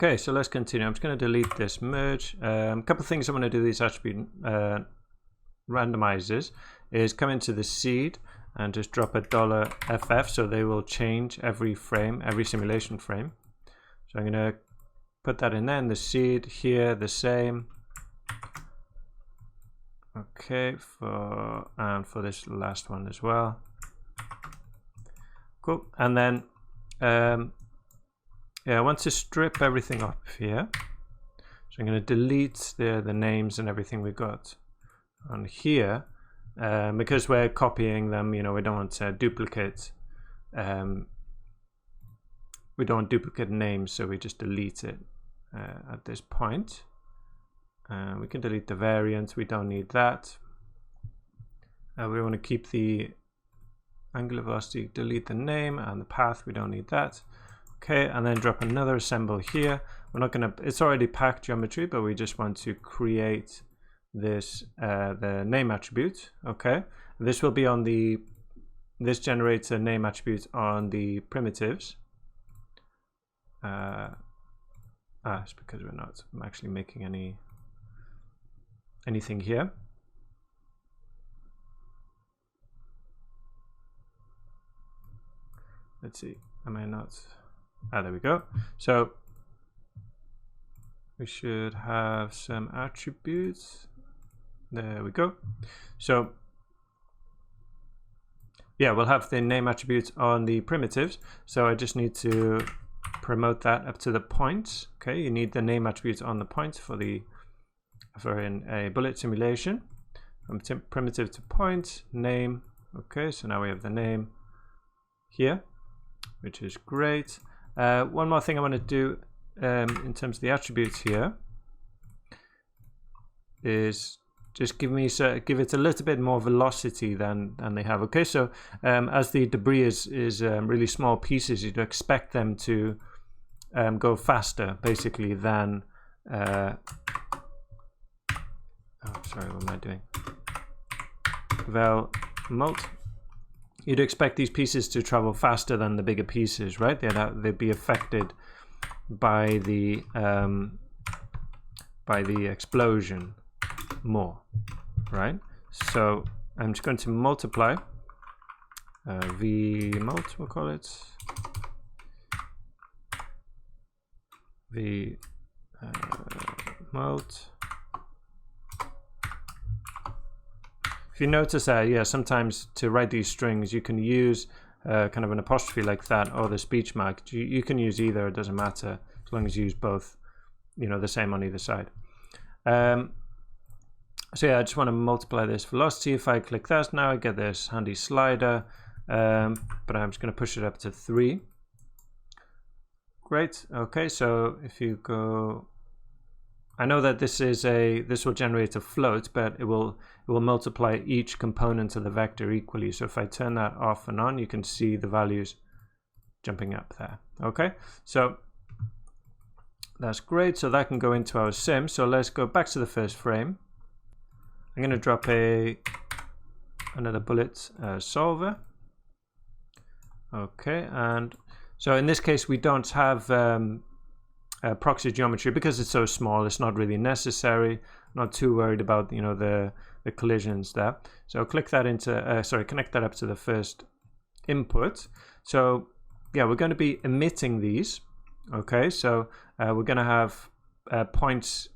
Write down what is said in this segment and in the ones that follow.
Okay, so let's continue. I'm just going to delete this merge. A couple of things I want to do these attribute randomizers is come into the seed and just drop a $FF so they will change every frame, every simulation frame. So I'm going to put that in there, and the seed here the same. Okay, and for this last one as well. Cool. And then yeah, I want to strip everything up here. So I'm going to delete the names and everything we got on here, because we're copying them. You know, we don't want to duplicate. We don't want duplicate names, so we just delete it at this point. We can delete the variant. We don't need that. We want to keep the angular velocity. Delete the name and the path. We don't need that. Okay, and then drop another assemble here. We're not going to, it's already packed geometry, but we just want to create this, the name attribute. Okay, this will be on the, this generates a name attribute on the primitives. It's because we're not actually making anything here. Let's see, am I not? There we go. So we should have some attributes. There we go. So yeah, we'll have the name attributes on the primitives. So I just need to promote that up to the points. Okay, you need the name attributes on the points for in a bullet simulation. From primitive to point, name. Okay, so now we have the name here, which is great. One more thing I want to do in terms of the attributes here is just give it a little bit more velocity than they have. Okay, so as the debris is really small pieces, you'd expect them to go faster, basically, than oh, sorry, what am I doing? Vel mult. You'd expect these pieces to travel faster than the bigger pieces, right? They'd be affected by the explosion more, right? So I'm just going to multiply v mult, we'll call it v mult. If you notice that, yeah, sometimes to write these strings, you can use kind of an apostrophe like that, or the speech mark. You can use either, it doesn't matter, as long as you use both, you know, the same on either side. So yeah, I just want to multiply this velocity. If I click that, now I get this handy slider, but I'm just going to push it up to 3. Great. Okay, so if you go, I know that this will generate a float, but it will multiply each component of the vector equally. So if I turn that off and on, you can see the values jumping up there. Okay, so that's great. So that can go into our sim. So let's go back to the first frame. I'm going to drop another bullet solver. Okay, and so in this case we don't have proxy geometry because it's so small. It's not really necessary. Not too worried about, you know, the collisions there. So click that into connect that up to the first input. So yeah, we're going to be emitting these. Okay, so we're going to have points.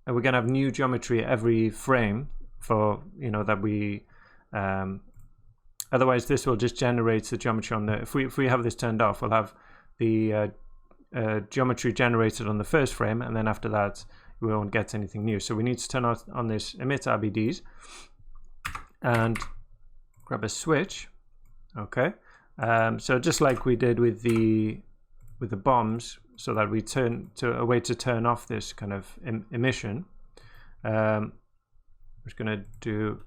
We're going to have new geometry every frame for, you know, that we otherwise this will just generate the geometry on the, if we have this turned off, we'll have the geometry generated on the first frame, and then after that we won't get anything new. So we need to turn on this emit RBDs and grab a switch. Okay, so just like we did with the bombs, so that we turn to a way to turn off this kind of emission. I'm just going to do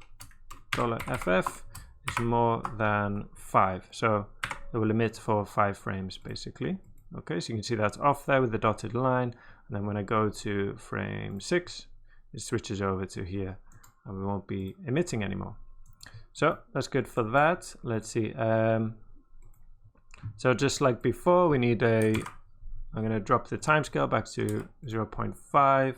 $FF is more than 5, so it will emit for 5 frames basically. Okay, so you can see that's off there with the dotted line, and then when I go to frame 6, it switches over to here, and we won't be emitting anymore. So that's good for that. Let's see. So just like before, we need a I'm going to drop the timescale back to 0.5.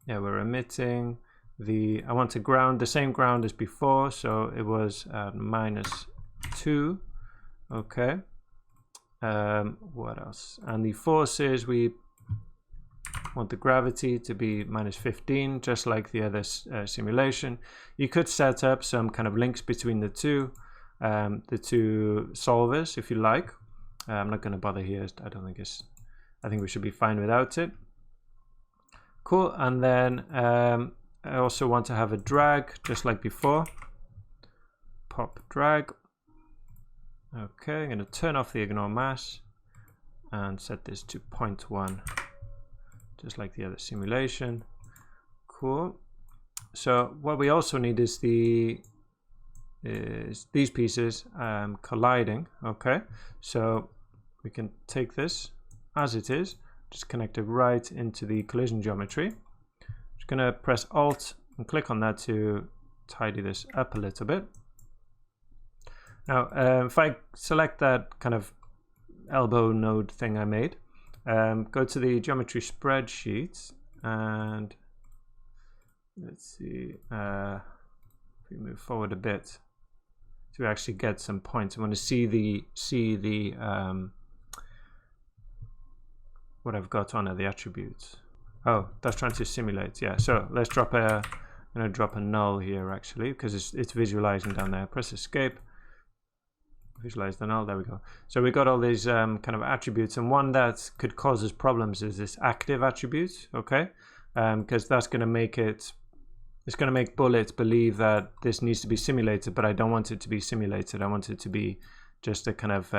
Yeah, we're emitting the, I want to ground the same ground as before, so it was -2. Okay. What else? And the forces, we want the gravity to be -15, just like the other simulation. You could set up some kind of links between the two solvers if you like. I'm not going to bother here. I don't think it's, I think we should be fine without it. Cool. And then I also want to have a drag just like before. Pop drag. Okay, I'm going to turn off the ignore mass and set this to 0.1, just like the other simulation. Cool. So what we also need is these pieces colliding. Okay, so we can take this as it is, just connect it right into the collision geometry. Just going to press Alt and click on that to tidy this up a little bit. Now, if I select that kind of elbow node thing I made, go to the geometry spreadsheet and let's see, if we move forward a bit to actually get some points. I want to see the what I've got on the attributes. Oh, that's trying to simulate. Yeah, so let's drop a, I'm going to drop a null here actually because it's visualizing down there. Press escape. Visualize the null. There we go. So we got all these kind of attributes, and one that could cause us problems is this active attribute. Okay, because that's going to make it, it's going to make Bullet believe that this needs to be simulated, but I don't want it to be simulated. I want it to be just a kind of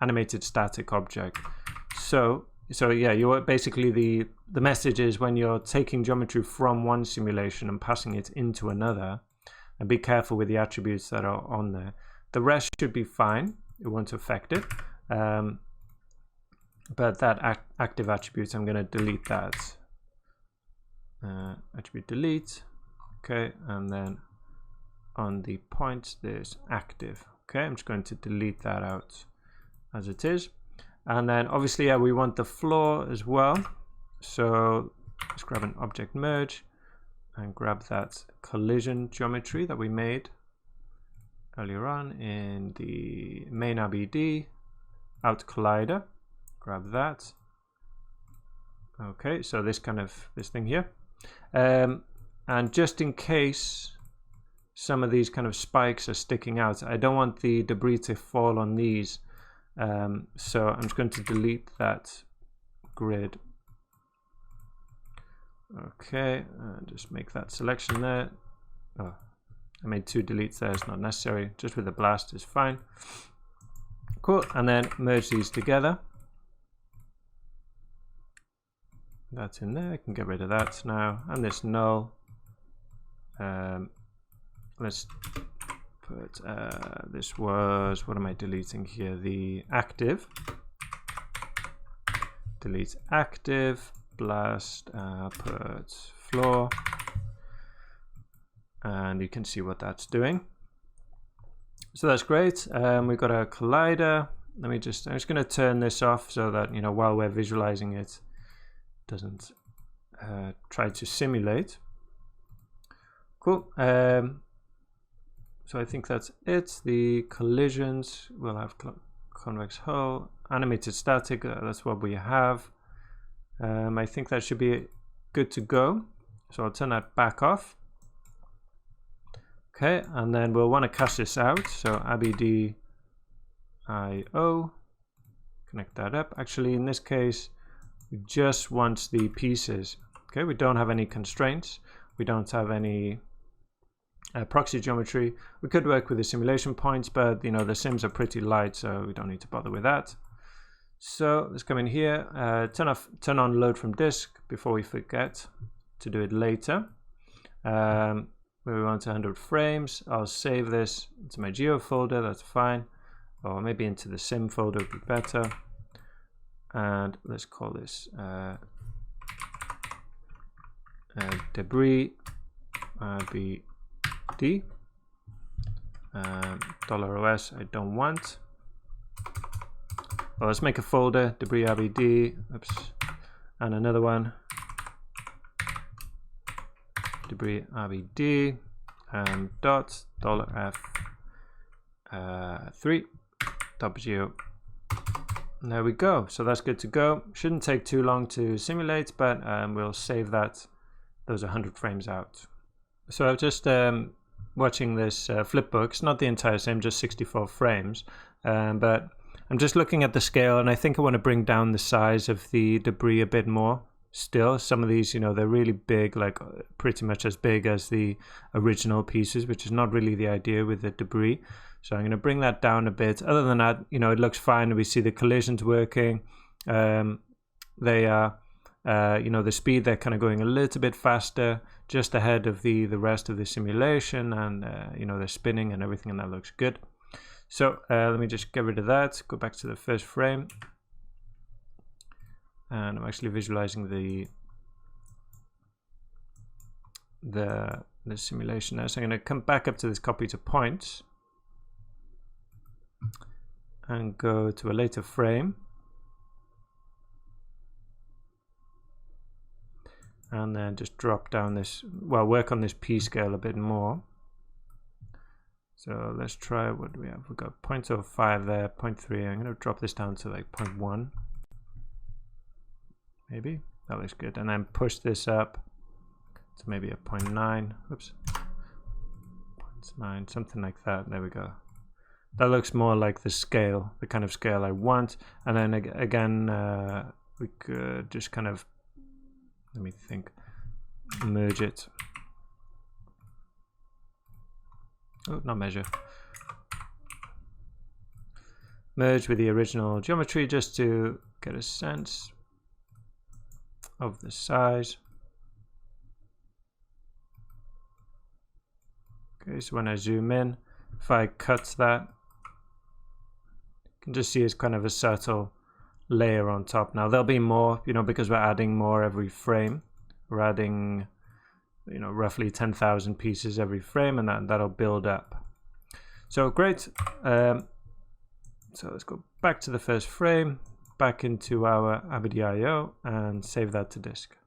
animated static object. So yeah, you're basically the message is when you're taking geometry from one simulation and passing it into another, and be careful with the attributes that are on there. The rest should be fine. It won't affect it. But that active attribute, I'm going to delete that. Attribute delete. Okay, and then on the point there's active. Okay, I'm just going to delete that out as it is. And then obviously, yeah, we want the floor as well. So let's grab an object merge and grab that collision geometry that we made earlier on in the main RBD out collider. Grab that. Okay, so this thing here, and just in case some of these kind of spikes are sticking out, I don't want the debris to fall on these, so I'm just going to delete that grid. Okay, just make that selection there. Oh, I made 2 deletes there, it's not necessary, just with the blast is fine. Cool, and then merge these together. That's in there, I can get rid of that now. And this null, let's put, this was, what am I deleting here? The active. Delete active, blast, put floor. And you can see what that's doing. So that's great. We've got a collider. I'm just going to turn this off so that, you know, while we're visualizing it, doesn't try to simulate. Cool. So I think that's it. The collisions will have convex hull, animated static. That's what we have. I think that should be good to go. So I'll turn that back off. Okay, and then we'll want to cast this out. So ABD IO, connect that up. Actually, in this case, we just want the pieces. Okay, we don't have any constraints. We don't have any proxy geometry. We could work with the simulation points, but you know the sims are pretty light, so we don't need to bother with that. So let's come in here, turn on load from disk before we forget to do it later. Where we want 100 frames. I'll save this into my geo folder, that's fine, or maybe into the sim folder would be better. And let's call this debris RBD $OS I don't want. Well, let's make a folder, debris RBD, oops, and another one, debris RBD, and dot $f3 W. And there we go. So that's good to go. Shouldn't take too long to simulate, but we'll save those 100 frames out. So I've just watching this flipbook. It's not the entire same, just 64 frames, but I'm just looking at the scale, and I think I want to bring down the size of the debris a bit more. Still, some of these, you know, they're really big, like pretty much as big as the original pieces, which is not really the idea with the debris. So I'm going to bring that down a bit. Other than that, you know, it looks fine. We see the collisions working. They are, you know, the speed, they're kind of going a little bit faster, just ahead of the rest of the simulation, and you know, they're spinning and everything, and that looks good. So let me just get rid of that. Go back to the first frame. And I'm actually visualizing the simulation now. So I'm going to come back up to this copy to points and go to a later frame. And then just drop down this, well, work on this P scale a bit more. So let's try, what do we have? We've got 0.05 there, 0.3. I'm going to drop this down to like 0.1. Maybe that looks good, and then push this up to maybe a 0.9. Oops, 0.9, something like that. There we go. That looks more like the scale, the kind of scale I want. And then again, we could just kind of, let me think, merge it. Oh, not measure. Merge with the original geometry just to get a sense of the size. Okay, so when I zoom in, if I cut that, you can just see it's kind of a subtle layer on top. Now there'll be more, you know, because we're adding more every frame. We're adding, you know, roughly 10,000 pieces every frame, and that'll build up. So great. So let's go back to the first frame, back into our ABD.io, and save that to disk.